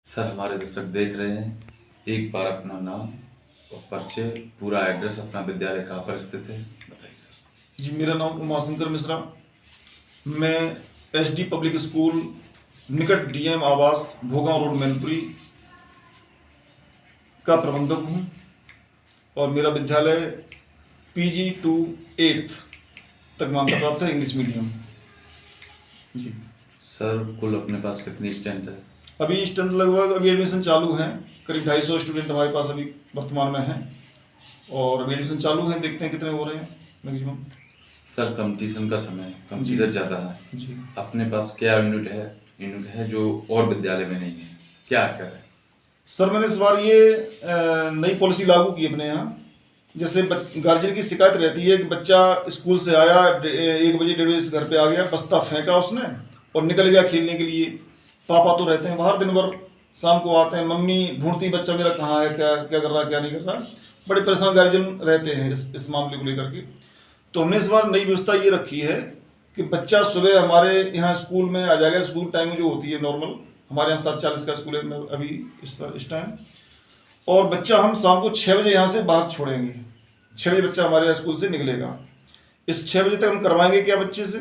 Sir, हमारे दर्शक देख रहे हैं, एक बार अपना नाम और परिचय, पूरा एड्रेस, अपना विद्यालय कहाँ पर स्थित है, बताइए सर। जी, मेरा नाम उमाशंकर मिश्रा। मैं एसडी पब्लिक स्कूल निकट डीएम आवास भोगांव रोड मैनपुरी का प्रबंधक हूँ और मेरा विद्यालय पीजी टू 8th तक मान्यता प्राप्त है, इंग्लिश मीडियम। जी सर, कुल अपने पास कितनी स्ट्रेंथ है? अभी स्ट्रेंथ लगभग अभी एडमिशन चालू हैं, करीब 250 स्टूडेंट हमारे पास अभी वर्तमान में हैं और अभी एडमिशन चालू हैं, देखते हैं कितने हो रहे हैं मैक्सिमम। सर, कंपटीशन का समय, कंपटीशन ज़्यादा है जी, अपने पास क्या यूनिट है जो और विद्यालय में नहीं है, क्या कर है? सर मैंने इस बार ये नई पॉलिसी लागू की अपने यहाँ। जैसे गार्जियन की शिकायत रहती है कि बच्चा स्कूल से आया 1 बजे 1:30 बजे से घर पे आ गया, बस्ता फेंका उसने और निकल गया खेलने के लिए। पापा तो रहते हैं बाहर दिन भर, शाम को आते हैं, मम्मी ढूंढती बच्चा मेरा कहाँ है, क्या क्या कर रहा है, क्या नहीं कर रहा। बड़े परेशान गार्जियन रहते हैं इस मामले को लेकर के। तो हमने इस बार नई व्यवस्था ये रखी है कि बच्चा सुबह हमारे यहाँ स्कूल में आ जाएगा। स्कूल टाइमिंग जो होती है नॉर्मल, हमारे यहाँ 7:40 का स्कूल है अभी इस टाइम, और बच्चा हम शाम को 6 बजे यहाँ से बाहर छोड़ेंगे। 6 बजे बच्चा हमारे यहाँ स्कूल से निकलेगा। इस 6 बजे तक हम करवाएंगे क्या बच्चे से,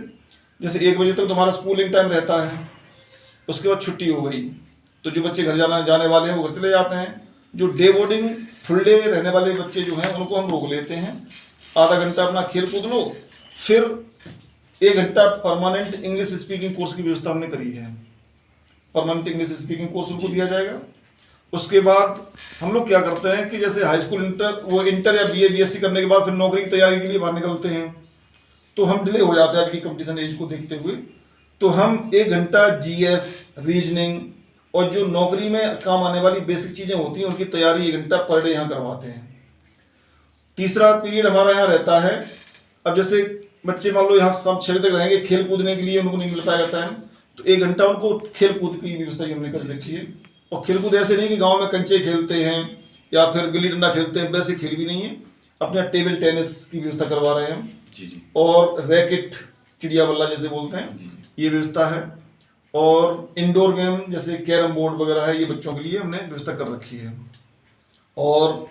जैसे 1 बजे तक तो हमारा स्कूलिंग टाइम रहता है, उसके बाद छुट्टी हो गई तो जो बच्चे घर जाने वाले हैं वो घर चले जाते हैं। जो डे बोर्डिंग फुल डे रहने वाले बच्चे जो हैं उनको हम रोक लेते हैं। आधा घंटा अपना खेल कूद लो, फिर 1 घंटा परमानेंट इंग्लिश स्पीकिंग कोर्स की व्यवस्था हमने करी है। परमानेंट इंग्लिश स्पीकिंग कोर्स उनको दिया जाएगा। उसके बाद हम लोग क्या करते हैं कि जैसे हाई स्कूल इंटर या बीए बीएससी करने के बाद फिर नौकरी की तैयारी के लिए बाहर निकलते हैं, तो हम डिले हो जाते हैं आज की कंपटीशन एज को देखते हुए। तो हम 1 घंटा जीएस, रीजनिंग और जो नौकरी में काम आने वाली बेसिक चीज़ें होती हैं उनकी तैयारी 1 घंटा पर डे यहाँ करवाते हैं। तीसरा पीरियड हमारा यहाँ रहता है, अब जैसे बच्चे मान लो यहाँ सब 6 बजे तक रहेंगे, खेल कूदने के लिए उनको नहीं मिल पाएगा टाइम, तो 1 घंटा उनको खेल कूद की व्यवस्था हमने कर रखी है। और खेल कूद ऐसे नहीं कि गांव में कंचे खेलते हैं या फिर गिल्ली डंडा खेलते हैं, वैसे खेल भी नहीं है। अपने टेबल टेनिस की व्यवस्था करवा रहे हैं हम। जी। और रैकेट, चिड़िया बल्ला जैसे बोलते हैं, ये व्यवस्था है। और इंडोर गेम जैसे कैरम बोर्ड वगैरह है, ये बच्चों के लिए हमने व्यवस्था कर रखी है। और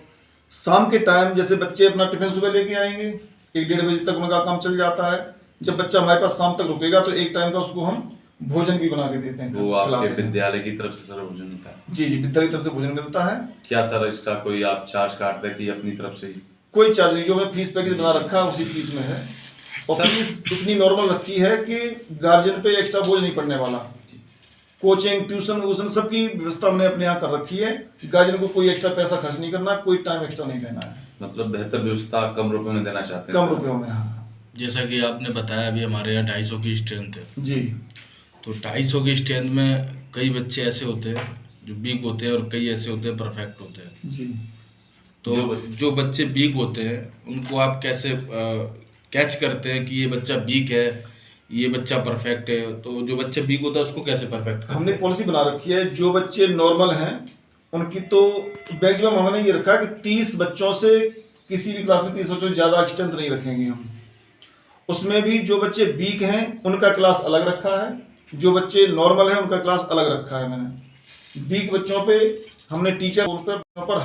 शाम के टाइम जैसे बच्चे अपना टिफिन सुबह लेके आएंगे, 1-1:30 बजे तक उनका काम चल जाता है। जब बच्चा हमारे पास शाम तक रुकेगा तो एक टाइम का उसको हम भोजन भी बना के देते हैं। वो आपके विद्यालय की तरफ से सर भोजन मिलता है? जी, विद्यालय की तरफ से भोजन मिलता है। क्या सर इसका कोई आप चार्ज काटते हैं कि अपनी तरफ से ही? कोई चार्ज नहीं, जो हमने फीस पैकेज बना रखा है उसी फीस में है। और फीस इतनी नॉर्मल रखी है कि गार्जियन पे एक्स्ट्रा बोझ नहीं पड़ने वाला। कोचिंग, ट्यूशन वूशन सबकी व्यवस्था हमने अपने यहाँ कर रखी है। गार्जियन को कोई एक्स्ट्रा पैसा खर्च नहीं करना, कोई टाइम एक्स्ट्रा नहीं देना है। मतलब बेहतर व्यवस्था कम रुपए में देना चाहते हैं? कम रुपयों में, हाँ। जैसा कि आपने बताया अभी हमारे यहाँ 250 की स्ट्रेंथ है। जी। तो 250 की स्ट्रेंथ में कई बच्चे ऐसे होते हैं जो वीक होते हैं और कई ऐसे होते हैं परफेक्ट होते हैं। जी। तो जो बच्चे वीक होते हैं उनको आप कैसे कैच करते हैं कि ये बच्चा वीक है, ये बच्चा परफेक्ट है? तो जो बच्चा वीक होता है उसको कैसे परफेक्ट करते हैं? हमने पॉलिसी बना रखी है, जो बच्चे नॉर्मल हैं उनकी तो मैक्सिमम हमने ये रखा है कि 30 बच्चों से, किसी भी क्लास में 30 बच्चों से ज़्यादा स्ट्रेंथ नहीं रखेंगे हम। उसमें भी जो बच्चे वीक हैं उनका क्लास अलग रखा है, जो बच्चे नॉर्मल हैं उनका क्लास अलग रखा है मैंने। वीक बच्चों पे हमने टीचर पर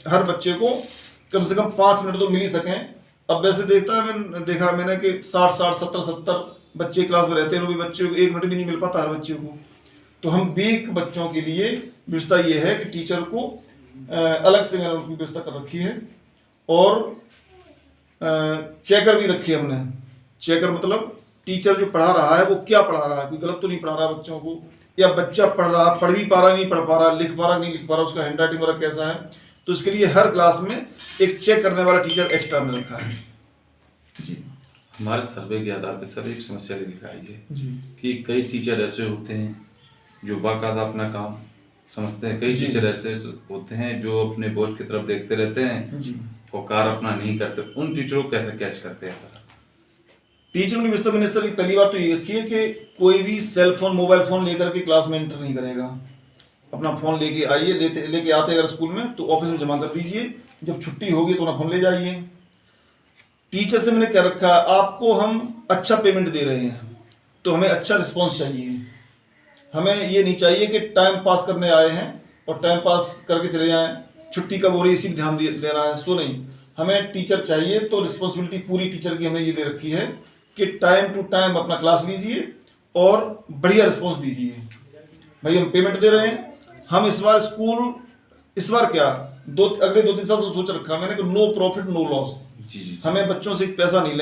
हर बच्चे को कम से कम 5 मिनट तो मिल ही सकें। अब वैसे देखा मैंने कि 60-60, 70-70 बच्चे क्लास में रहते हैं, उन बच्चों को 1 मिनट भी नहीं मिल पाता हर बच्चे को। तो हम वीक बच्चों के लिए व्यवस्था ये है कि टीचर को अलग से मैंने उनकी व्यवस्था कर रखी है। और चेकर भी रखी है हमने। चेकर मतलब टीचर जो पढ़ा रहा है वो क्या पढ़ा रहा है, कोई गलत तो नहीं पढ़ा रहा बच्चों को, या बच्चा पढ़ भी पा रहा नहीं पढ़ पा रहा, लिख पा रहा नहीं लिख पा रहा, उसका हैंड राइटिंग वगैरह कैसा है। तो इसके लिए हर क्लास में एक चेक करने वाला टीचर एक्स्ट्रा में रखा है। जी। हमारे सर्वे के आधार पर सर एक समस्या दिखाई जी कि कई टीचर ऐसे होते हैं जो बाकायदा अपना काम समझते हैं, कई टीचर ऐसे होते हैं जो अपने बोझ की तरफ देखते रहते हैं जी और कार्य अपना नहीं करते। उन टीचरों को कैसे कैच करते हैं सर? टीचर की व्यवस्था मैंने सर पहली बात तो ये रखी है कि कोई भी सेल फोन, मोबाइल फोन लेकर के क्लास में एंटर नहीं करेगा। अपना फोन लेके आइए, लेके आते अगर स्कूल में तो ऑफिस में जमा कर दीजिए, जब छुट्टी होगी तो अपना फोन ले जाइए। टीचर से मैंने क्या रखा, आपको हम अच्छा पेमेंट दे रहे हैं तो हमें अच्छा रिस्पॉन्स चाहिए। हमें ये नहीं चाहिए कि टाइम पास करने आए हैं और टाइम पास करके चले जाएं, छुट्टी कब हो रही है इसी पर ध्यान देना है, सो नहीं। हमें टीचर चाहिए तो रिस्पॉन्सिबिलिटी पूरी टीचर की हमने ये दे रखी है कि टाइम टू टाइम अपना क्लास लीजिए और बढ़िया रिस्पॉन्स दीजिए। भाई हम पेमेंट दे रहे हैं, हम इस बार क्या अगले 2-3 साल से सोच रखा मैंने कि नो प्रॉफिट नो लॉस। जी। हमें बच्चों से पैसा नहीं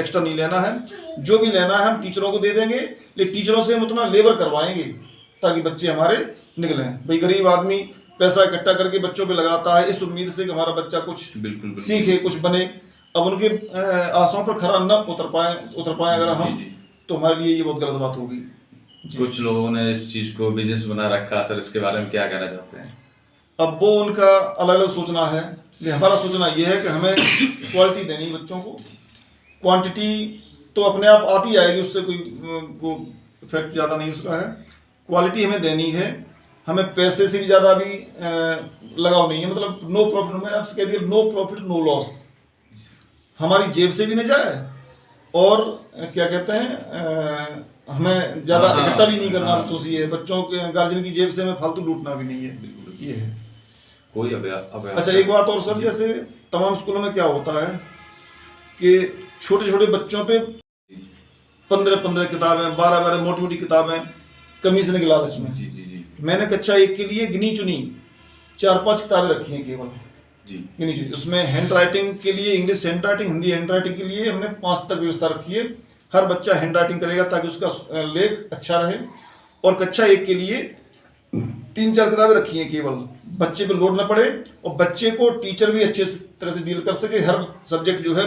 एक्स्ट्रा नहीं लेना है, जो भी लेना है हम टीचरों को दे देंगे, लेकिन टीचरों से हम उतना लेबर करवाएंगे ताकि बच्चे हमारे निकलें। भाई गरीब आदमी पैसा इकट्ठा करके बच्चों पे लगाता है इस उम्मीद से कि हमारा बच्चा कुछ बिल्कुल सीखे, कुछ बने। अब उनके आशाओं पर खरा न उतर पाए अगर हम, तो हमारे लिए ये बहुत गलत बात होगी। कुछ लोगों ने इस चीज को बिजनेस बना रखा, सर इसके बारे में क्या कहना चाहते हैं? अब वो उनका अलग अलग सोचना है, लेकिन हमारा सोचना ये है कि हमें क्वालिटी देनी है बच्चों को। क्वांटिटी तो अपने आप आती आएगी, उससे कोई वो इफेक्ट ज़्यादा नहीं उसका है। क्वालिटी हमें देनी है, हमें पैसे से भी ज़्यादा भी लगाव नहीं है। मतलब नो प्रॉफिट, मैं आपसे कह दिया नो प्रॉफिट नो लॉस, हमारी जेब से भी नहीं जाए और क्या कहते हैं हमें ज़्यादा इकट्ठा भी नहीं करना बच्चों से। ये बच्चों के गार्जियन की जेब से हमें फालतू लूटना भी नहीं है, ये है। कोई अच्छा एक बात और सर, जैसे तमाम स्कूलों में क्या होता है कि छोटे छोटे बच्चों पे 15 किताबें, 12 मोटी मोटी किताबें कमीशन के लालच में। जी। मैंने कक्षा 1 के लिए गिनी चुनी 4-5 किताबें रखी हैं केवल जी। गिनी चुनी। उसमें हैंड राइटिंग के लिए English hand writing, Hindi hand writing के लिए हमने 5 तक व्यवस्था रखी है। हर बच्चा हैंड राइटिंग करेगा ताकि उसका लेख अच्छा रहे। और कक्षा 1 के लिए 3-4 किताबें रखी हैं केवल, बच्चे पे लोड न पड़े और बच्चे को टीचर भी अच्छे तरह से डील कर सके, हर सब्जेक्ट जो है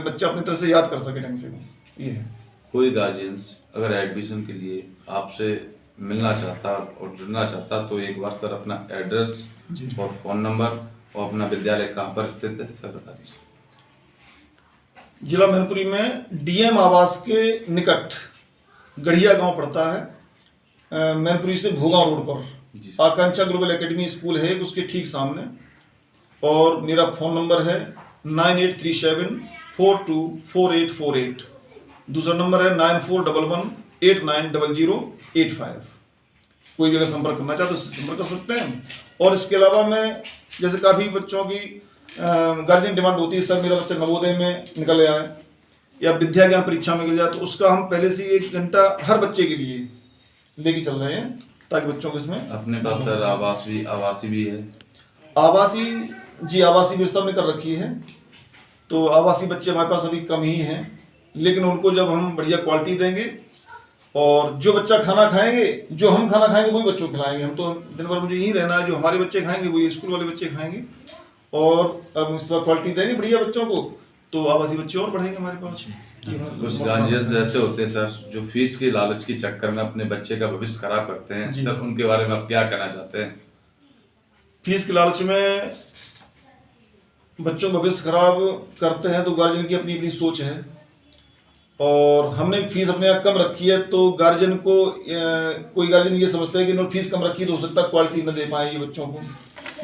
बच्चा अपनी तरह से याद कर सके ढंग से। ये है। कोई गार्जियंस अगर एडमिशन के लिए आपसे मिलना चाहता और जुड़ना चाहता तो एक बार सर अपना एड्रेस और फ़ोन नंबर और अपना विद्यालय कहाँ पर स्थित है सर बता दीजिए। जिला मैनपुरी में डीएम आवास के निकट गढ़िया गांव पड़ता है, मैनपुरी से भोगांव रोड पर आकांक्षा ग्लोबल एकेडमी स्कूल है उसके ठीक सामने। और मेरा फ़ोन नंबर है 9837424848। दूसरा नंबर है 9411890085। कोई भी अगर संपर्क करना चाहे तो उससे संपर्क कर सकते हैं। और इसके अलावा मैं जैसे काफ़ी बच्चों की गार्जियन डिमांड होती है, सर मेरा बच्चा नवोदय में निकल आया है या विद्या ज्ञान परीक्षा में निकल जाए, तो उसका हम पहले से 1 घंटा हर बच्चे के लिए लेके चल रहे हैं ताकि बच्चों को इसमें अपने पास सर आवासी भी है। आवासी व्यवस्था हमने कर रखी है। तो आवासी बच्चे हमारे पास अभी कम ही हैं, लेकिन उनको जब हम बढ़िया क्वालिटी देंगे और जो बच्चा खाना खाएंगे, जो हम खाना खाएंगे वही बच्चों को खिलाएंगे। हम तो दिन भर मुझे यहीं रहना है, जो हमारे बच्चे खाएंगे वही स्कूल वाले बच्चे खाएंगे। और अब इस बार क्वालिटी देंगे बढ़िया बच्चों को तो आवासी बच्चे और बढ़ेंगे हमारे पास। कुछ गार्जियंस ऐसे होते हैं सर जो फीस के लालच के चक्कर में अपने बच्चे का भविष्य खराब करते हैं, सर उनके बारे में आप क्या कहना चाहते हैं? फीस के लालच में बच्चों का भविष्य खराब करते हैं तो गार्जियन की अपनी अपनी सोच है। और हमने फीस अपने यहाँ कम रखी है तो गार्जियन को कोई गार्जियन ये समझता है कि नो फीस कम रखी तो हो सकता है क्वालिटी न दे पाए ये बच्चों को।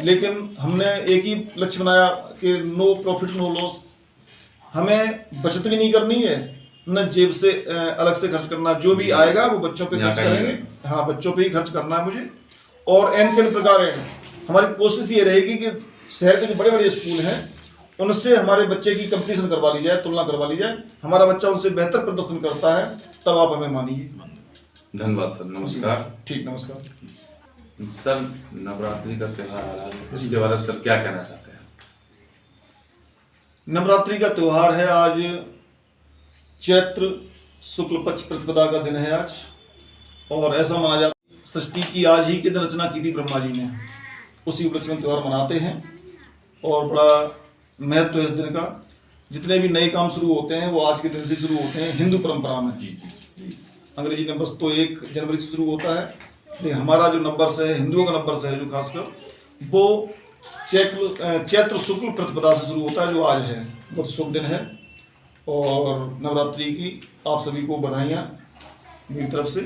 लेकिन हमने एक ही लक्ष्य बनाया कि नो प्रॉफिट नो लॉस। हमें बचत भी नहीं करनी है, न जेब से अलग से खर्च करना, जो भी आएगा वो बच्चों पे खर्च करेंगे। हाँ, बच्चों पे ही खर्च करना है मुझे। और एन प्रकार है हमारी कोशिश ये रहेगी कि शहर के जो बड़े बड़े स्कूल हैं उनसे हमारे बच्चे की कंपटीशन करवा ली जाए, तुलना करवा ली जाए। हमारा बच्चा उनसे बेहतर प्रदर्शन करता है तब आप हमें मानिए। धन्यवाद सर, नमस्कार। ठीक, नमस्कार सर। नवरात्रि का त्यौहार आ रहा है, इसके बारे में सर क्या कहना चाहते हैं? नवरात्रि का त्यौहार है आज, चैत्र शुक्ल पक्ष प्रतिपदा का दिन है आज। और ऐसा माना जाता है सृष्टि की आज ही के दिन रचना की थी ब्रह्मा जी ने, उसी उपलक्ष्य में त्यौहार मनाते हैं। और बड़ा महत्व है इस दिन का। जितने भी नए काम शुरू होते हैं वो आज के दिन से शुरू होते हैं हिंदू परंपरा में। अंग्रेजी नंबर्स तो 1 जनवरी से शुरू होता है, लेकिन हमारा जो नंबर्स है हिंदुओं का नंबर्स है जो खासकर वो चैत्र शुक्ल प्रतिपदा से शुरू होता है, जो आज है। बहुत शुभ दिन है और नवरात्रि की आप सभी को बधाइयाँ मेरी तरफ से।